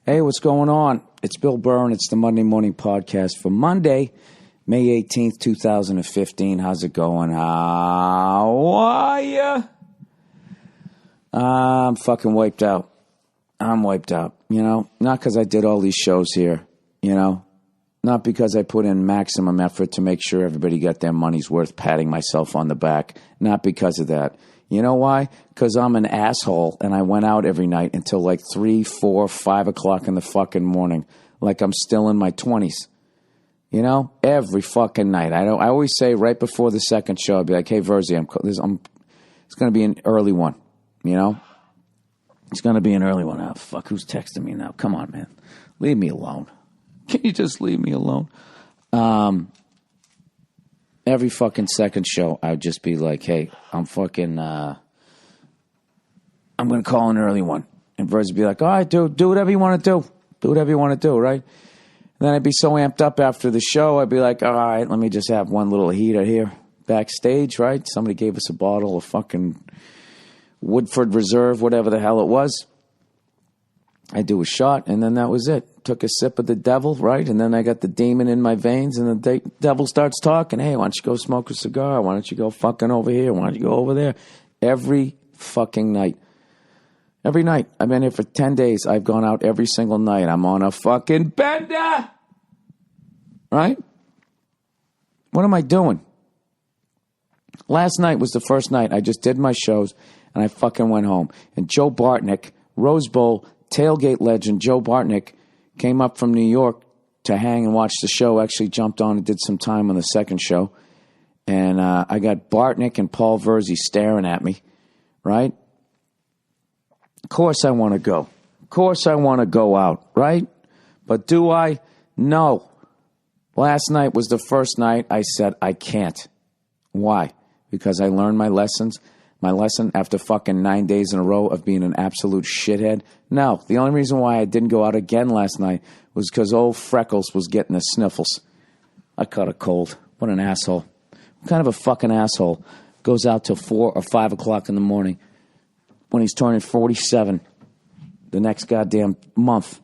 Hey, what's going on? It's Bill Burr, and it's the Monday Morning Podcast for Monday, May 18th, 2015. How's it going? How are ya? I'm fucking wiped out. I'm wiped out, not because I did all these shows here, not because I put in maximum effort to make sure everybody got their money's worth, patting myself on the back, not because of that. You know why? Because I'm an asshole, and I went out every night until like 3, 4, 5 o'clock in the fucking morning, like I'm still in my 20s. Every fucking night. I always say right before the second show, I'd be like, hey, Verzi, it's going to be an early one, It's going to be an early one. Oh, fuck, who's texting me now? Come on, man. Leave me alone. Can you just leave me alone? Every fucking second show, I'd just be like, hey, I'm fucking, I'm going to call an early one. And Verz would be like, all right, dude, do whatever you want to do. Do whatever you want to do, right? And then I'd be so amped up after the show, I'd be like, all right, let me just have one little heater here backstage, right? Somebody gave us a bottle of fucking Woodford Reserve, whatever the hell it was. I do a shot, and then that was it. Took a sip of the devil, right? And then I got the demon in my veins, and the devil starts talking. Hey, why don't you go smoke a cigar? Why don't you go fucking over here? Why don't you go over there? Every fucking night. Every night. I've been here for 10 days. I've gone out every single night. I'm on a fucking bender. Right? What am I doing? Last night was the first night. I just did my shows, and I fucking went home. And Joe Bartnick, Rose Bowl tailgate legend Joe Bartnick, came up from New York to hang and watch the show. Actually jumped on and did some time on the second show. And I got Bartnick and Paul Verzi staring at me, right? Of course I want to go. Of course I want to go out, right? But do I? No. Last night was the first night I said I can't. Why? Because I learned my lessons. My lesson after fucking 9 days in a row of being an absolute shithead. No, the only reason why I didn't go out again last night was because old Freckles was getting the sniffles. I caught a cold. What an asshole. What kind of a fucking asshole goes out till 4 or 5 o'clock in the morning when he's turning 47 the next goddamn month?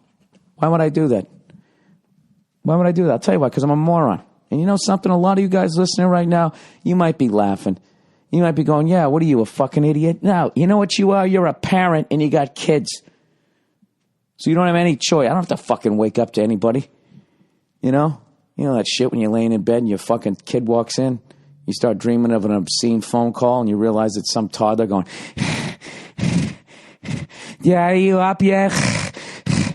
Why would I do that? Why would I do that? I'll tell you why, because I'm a moron. And you know something? A lot of you guys listening right now, you might be laughing. You might be going, yeah, what are you, a fucking idiot? No, you know what you are? You're a parent and you got kids. So you don't have any choice. I don't have to fucking wake up to anybody. You know that shit when you're laying in bed and your fucking kid walks in. You start dreaming of an obscene phone call and you realize it's some toddler going, yeah, are you up yet?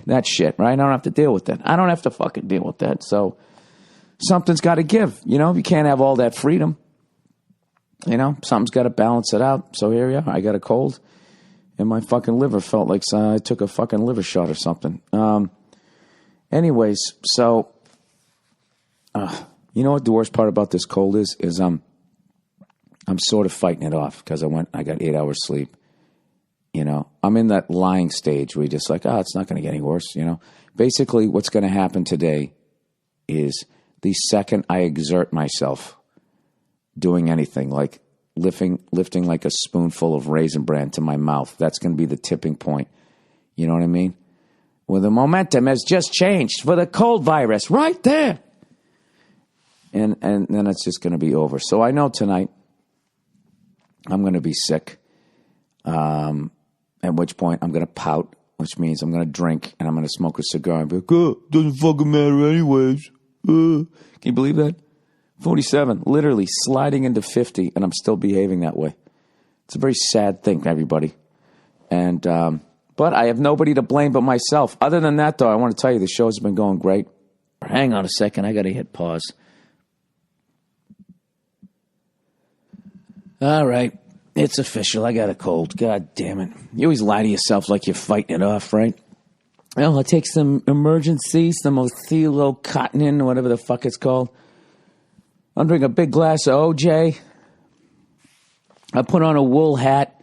That shit, right? I don't have to deal with that. I don't have to fucking deal with that. So something's got to give. You can't have all that freedom. Something's got to balance it out. So here we are. I got a cold, and my fucking liver felt like I took a fucking liver shot or something. Anyways, so you know what the worst part about this cold is I'm sort of fighting it off because I got 8 hours sleep. I'm in that lying stage where you're just like, it's not going to get any worse. Basically, what's going to happen today is the second I exert myself doing anything, like lifting like a spoonful of Raisin Bran to my mouth, that's going to be the tipping point. You know what I mean? Well, the momentum has just changed for the cold virus right there. And then it's just going to be over. So I know tonight I'm going to be sick, at which point I'm going to pout, which means I'm going to drink and I'm going to smoke a cigar and be like, doesn't fucking matter anyways. Can you believe that? 47, literally sliding into 50, and I'm still behaving that way. It's a very sad thing, everybody. And but I have nobody to blame but myself. Other than that, though, I want to tell you the show's been going great. Hang on a second, I got to hit pause. All right, it's official. I got a cold. God damn it. You always lie to yourself like you're fighting it off, right? Well, I take some emergency, some othiocotonin, whatever the fuck it's called. I'll drink a big glass of OJ. I put on a wool hat.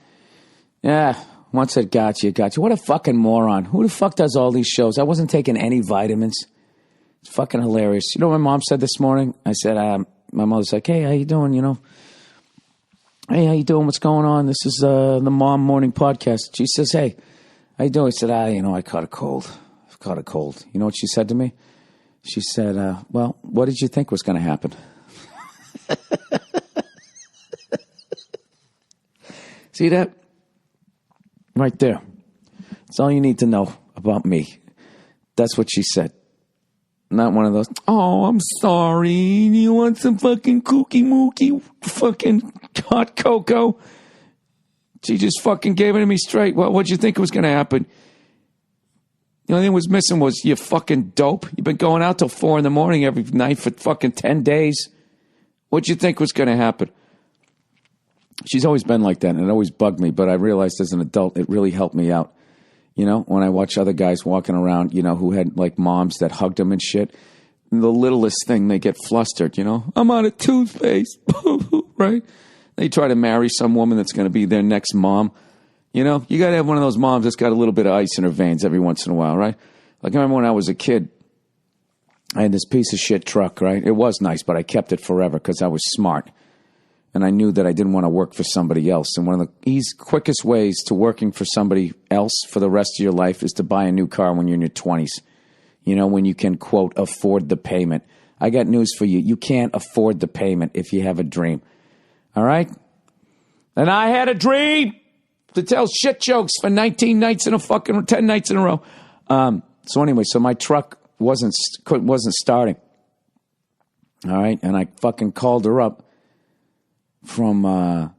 Yeah, once it got you. What a fucking moron. Who the fuck does all these shows? I wasn't taking any vitamins. It's fucking hilarious. You know what my mom said this morning? I said, my mother's like, hey, how you doing, Hey, how you doing? What's going on? This is the Mom Morning Podcast. She says, hey, how you doing? I said, I caught a cold. caught a cold. You know what she said to me? She said, well, what did you think was going to happen? See that? Right there. That's all you need to know about me. That's what she said. Not one of those, oh, I'm sorry. You want some fucking kooky mookie fucking hot cocoa? She just fucking gave it to me straight. Well, what'd you think was going to happen? The only thing was missing was you fucking dope. You've been going out till 4 a.m. every night for fucking 10 days. What'd you think was going to happen? She's always been like that, and it always bugged me, but I realized as an adult it really helped me out. You know, when I watch other guys walking around, you know, who had like moms that hugged them and shit, the littlest thing, they get flustered, you know. I'm out of toothpaste, right? They try to marry some woman that's going to be their next mom. You know, you got to have one of those moms that's got a little bit of ice in her veins every once in a while, right? Like I remember when I was a kid, I had this piece of shit truck, right? It was nice, but I kept it forever because I was smart. And I knew that I didn't want to work for somebody else. And one of the quickest ways to working for somebody else for the rest of your life is to buy a new car when you're in your 20s. You know, when you can, quote, afford the payment. I got news for you. You can't afford the payment if you have a dream. All right? And I had a dream to tell shit jokes for 10 nights in a row. So anyway, so my truck wasn't starting. All right? And I fucking called her up from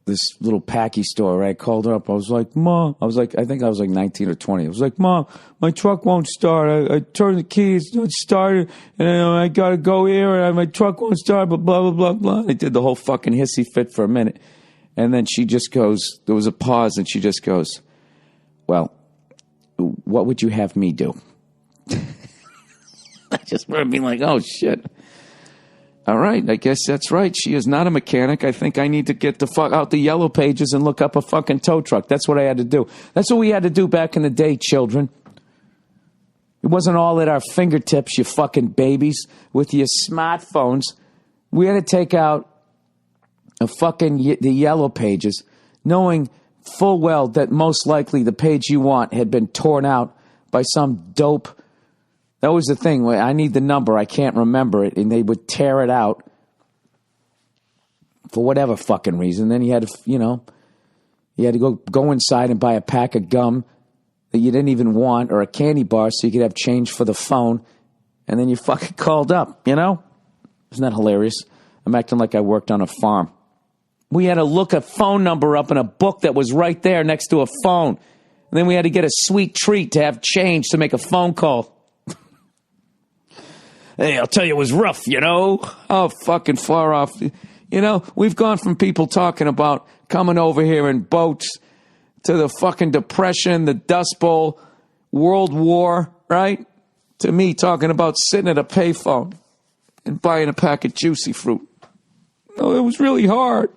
this little packy store, right? I called her up. I was like, Mom. I think I was like 19 or 20. I was like, Mom, my truck won't start. I turned the keys, it started, and I got to go here, and my truck won't start, but blah, blah, blah, blah. I did the whole fucking hissy fit for a minute. And then she just goes, there was a pause, and she just goes, well, what would you have me do? I just remember being like, oh, shit. All right, I guess that's right. She is not a mechanic. I think I need to get the fuck out the yellow pages and look up a fucking tow truck. That's what I had to do. That's what we had to do back in the day, children. It wasn't all at our fingertips, you fucking babies, with your smartphones. We had to take out the yellow pages, knowing full well that most likely the page you want had been torn out by some dope. That was the thing. I need the number. I can't remember it. And they would tear it out for whatever fucking reason. Then you had to go inside and buy a pack of gum that you didn't even want, or a candy bar so you could have change for the phone. And then you fucking called up, you know? Isn't that hilarious? I'm acting like I worked on a farm. We had to look a phone number up in a book that was right there next to a phone. And then we had to get a sweet treat to have change to make a phone call. Hey, I'll tell you, it was rough, you know? Oh, fucking far off. You know, we've gone from people talking about coming over here in boats to the fucking Depression, the Dust Bowl, World War, right? To me talking about sitting at a payphone and buying a pack of juicy fruit. No, it was really hard.